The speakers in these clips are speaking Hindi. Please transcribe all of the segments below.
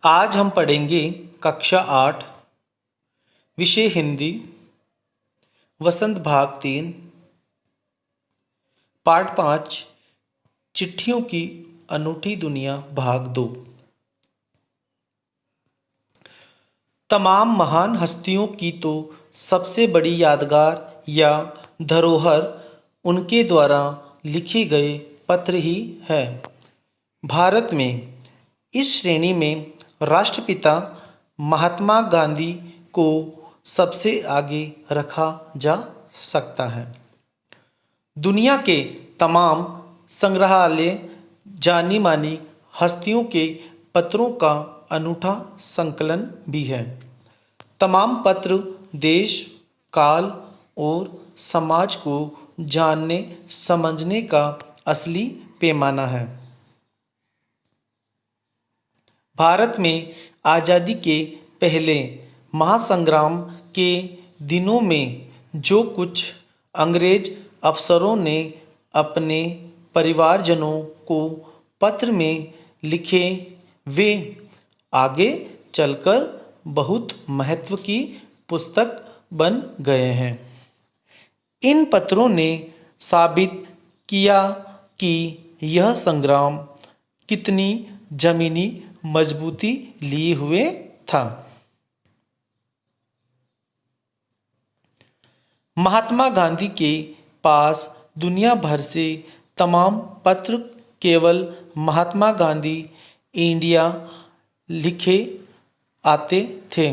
आज हम पढ़ेंगे कक्षा 8 विषय हिंदी वसंत भाग 3 पाठ 5 चिट्ठियों की अनूठी दुनिया भाग 2। तमाम महान हस्तियों की तो सबसे बड़ी यादगार या धरोहर उनके द्वारा लिखे गए पत्र ही है। भारत में इस श्रेणी में राष्ट्रपिता महात्मा गांधी को सबसे आगे रखा जा सकता है। दुनिया के तमाम संग्रहालय जानी मानी हस्तियों के पत्रों का अनूठा संकलन भी है। तमाम पत्र देश, काल और समाज को जानने समझने का असली पैमाना है। भारत में आज़ादी के पहले महासंग्राम के दिनों में जो कुछ अंग्रेज अफसरों ने अपने परिवारजनों को पत्र में लिखे वे आगे चलकर बहुत महत्व की पुस्तक बन गए हैं। इन पत्रों ने साबित किया कि यह संग्राम कितनी जमीनी मजबूती लिए हुए था। महात्मा गांधी के पास दुनिया भर से तमाम पत्र केवल महात्मा गांधी इंडिया लिखे आते थे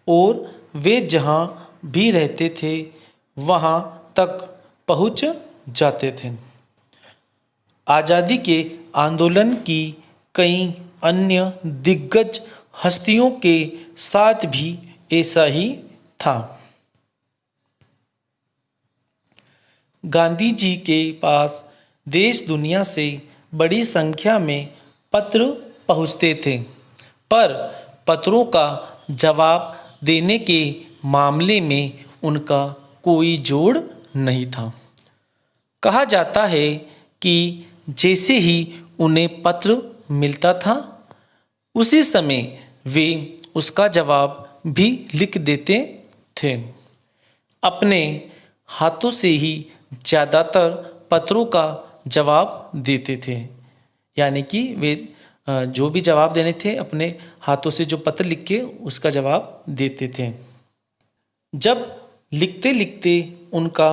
और वे जहां भी रहते थे वहां तक पहुंच जाते थे। आज़ादी के आंदोलन की कई अन्य दिग्गज हस्तियों के साथ भी ऐसा ही था। गांधी जी के पास देश दुनिया से बड़ी संख्या में पत्र पहुँचते थे, पर पत्रों का जवाब देने के मामले में उनका कोई जोड़ नहीं था। कहा जाता है कि जैसे ही उन्हें पत्र मिलता था उसी समय वे उसका जवाब भी लिख देते थे। अपने हाथों से ही ज़्यादातर पत्रों का जवाब देते थे, यानी कि वे जो भी जवाब देने थे अपने हाथों से जो पत्र लिख के उसका जवाब देते थे। जब लिखते लिखते उनका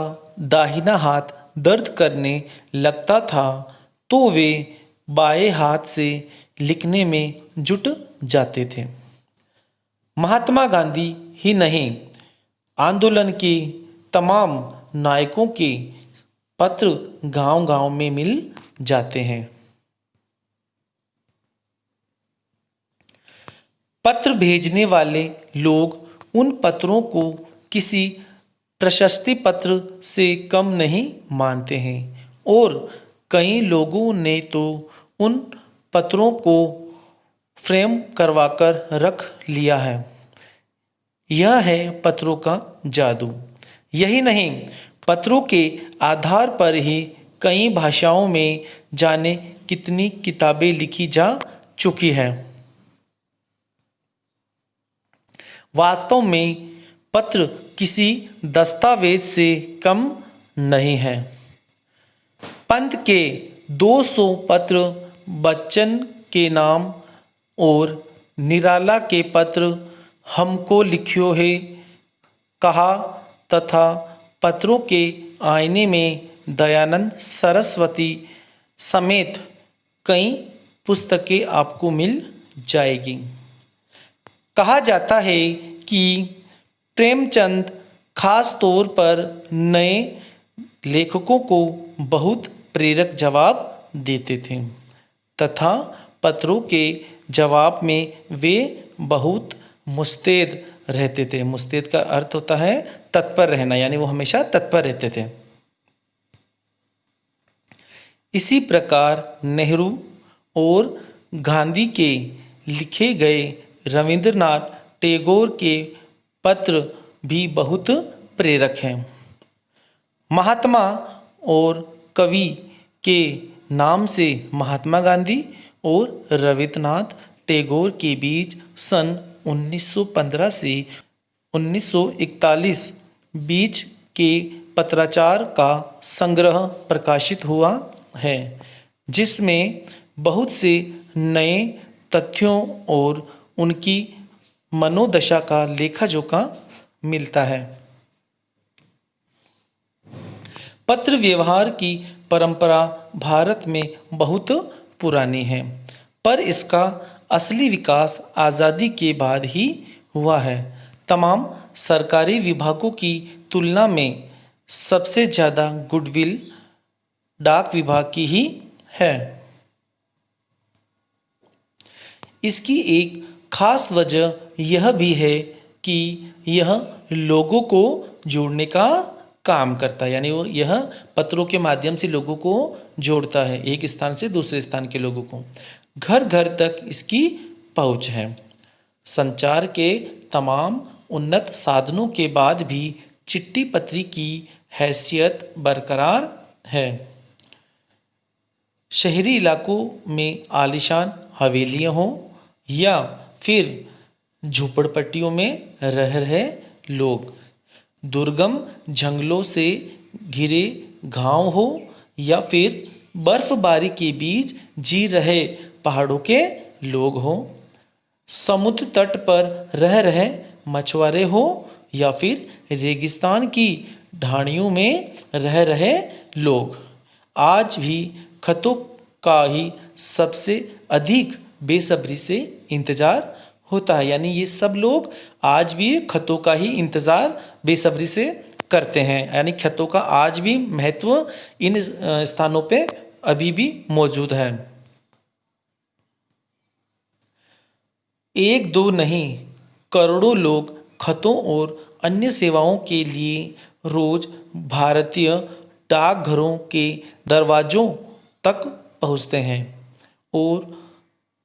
दाहिना हाथ दर्द करने लगता था तो वे बाएं हाथ से लिखने में जुट जाते थे। महात्मा गांधी ही नहीं, आंदोलन के तमाम नायकों के पत्र गांव-गांव में मिल जाते हैं। पत्र भेजने वाले लोग उन पत्रों को किसी प्रशस्ति पत्र से कम नहीं मानते हैं और कई लोगों ने तो उन पत्रों को फ्रेम करवाकर रख लिया है। यह है पत्रों का जादू। यही नहीं, पत्रों के आधार पर ही कई भाषाओं में जाने कितनी किताबें लिखी जा चुकी हैं। वास्तव में पत्र किसी दस्तावेज से कम नहीं है। पंत के 200 पत्र, बच्चन के नाम और निराला के पत्र हमको लिखियो है कहा तथा पत्रों के आईने में दयानंद सरस्वती समेत कई पुस्तकें आपको मिल जाएगी। कहा जाता है कि प्रेमचंद खास तौर पर नए लेखकों को बहुत प्रेरक जवाब देते थे तथा पत्रों के जवाब में वे बहुत मुस्तैद रहते थे। मुस्तैद का अर्थ होता है तत्पर रहना, यानी वो हमेशा तत्पर रहते थे। इसी प्रकार नेहरू और गांधी के लिखे गए रविंद्रनाथ टैगोर के पत्र भी बहुत प्रेरक हैं। महात्मा और कवि के नाम से महात्मा गांधी और रविंद्रनाथ टैगोर के बीच सन 1915 से 1941 बीच के पत्राचार का संग्रह प्रकाशित हुआ है, जिसमें बहुत से नए तथ्यों और उनकी मनोदशा का लेखा जोखा मिलता है। पत्र व्यवहार की परंपरा भारत में बहुत पुरानी है, पर इसका असली विकास आज़ादी के बाद ही हुआ है। तमाम सरकारी विभागों की तुलना में सबसे ज़्यादा गुडविल डाक विभाग की ही है। इसकी एक खास वजह यह भी है कि यह लोगों को जोड़ने का काम करता है, यानी वो यह पत्रों के माध्यम से लोगों को जोड़ता है, एक स्थान से दूसरे स्थान के लोगों को। घर घर तक इसकी पहुंच है। संचार के तमाम उन्नत साधनों के बाद भी चिट्ठी पत्री की हैसियत बरकरार है। शहरी इलाकों में आलीशान हवेलियाँ हों या फिर झोपड़पट्टियों में रह रहे लोग, दुर्गम जंगलों से घिरे गांव हो या फिर बर्फबारी के बीच जी रहे पहाड़ों के लोग हों, समुद्र तट पर रह रहे मछुआरे हो या फिर रेगिस्तान की ढाणियों में रह रहे लोग, आज भी खतों का ही सबसे अधिक बेसब्री से इंतज़ार होता है। यानी ये सब लोग आज भी खतों का ही इंतज़ार बेसब्री से करते हैं, यानी खतों का आज भी महत्व इन स्थानों पे अभी भी मौजूद है। एक दो नहीं, करोड़ों लोग खतों और अन्य सेवाओं के लिए रोज भारतीय डाकघरों के दरवाजों तक पहुंचते हैं और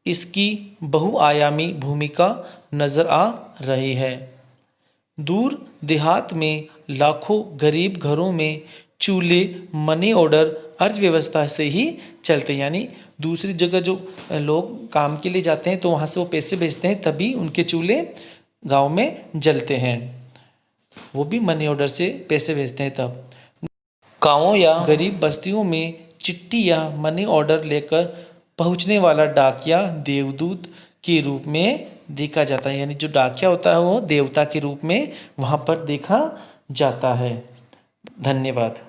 इसकी बहुआयामी भूमिका नजर आ रही है। दूर देहात में लाखों गरीब घरों में चूल्हे मनी ऑर्डर अर्थव्यवस्था से ही चलते हैं, यानी दूसरी जगह जो लोग काम के लिए जाते हैं तो वहाँ से वो पैसे भेजते हैं, तभी उनके चूल्हे गांव में जलते हैं, वो भी मनी ऑर्डर से पैसे भेजते हैं तब। गाँवों या गरीब बस्तियों में चिट्ठी या मनी ऑर्डर लेकर पहुंचने वाला डाकिया देवदूत के रूप में देखा जाता है, यानी जो डाकिया होता है वो देवता के रूप में वहाँ पर देखा जाता है। धन्यवाद।